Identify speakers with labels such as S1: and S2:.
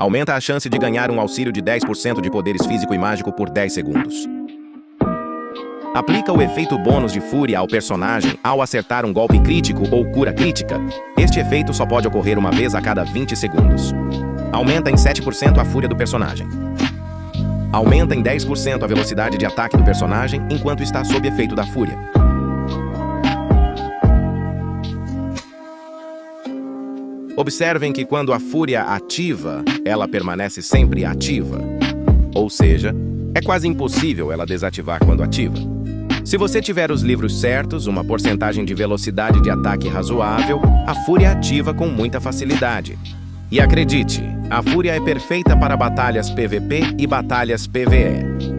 S1: Aumenta a chance de ganhar um auxílio de 10% de poderes físico e mágico por 10 segundos. Aplica o efeito bônus de fúria ao personagem ao acertar um golpe crítico ou cura crítica. Este efeito só pode ocorrer uma vez a cada 20 segundos. Aumenta em 7% a fúria do personagem. Aumenta em 10% a velocidade de ataque do personagem enquanto está sob efeito da fúria. Observem que quando a fúria ativa, ela permanece sempre ativa. Ou seja, é quase impossível ela desativar quando ativa. Se você tiver os livros certos, uma porcentagem de velocidade de ataque razoável, a fúria ativa com muita facilidade. E acredite, a fúria é perfeita para batalhas PVP e batalhas PvE.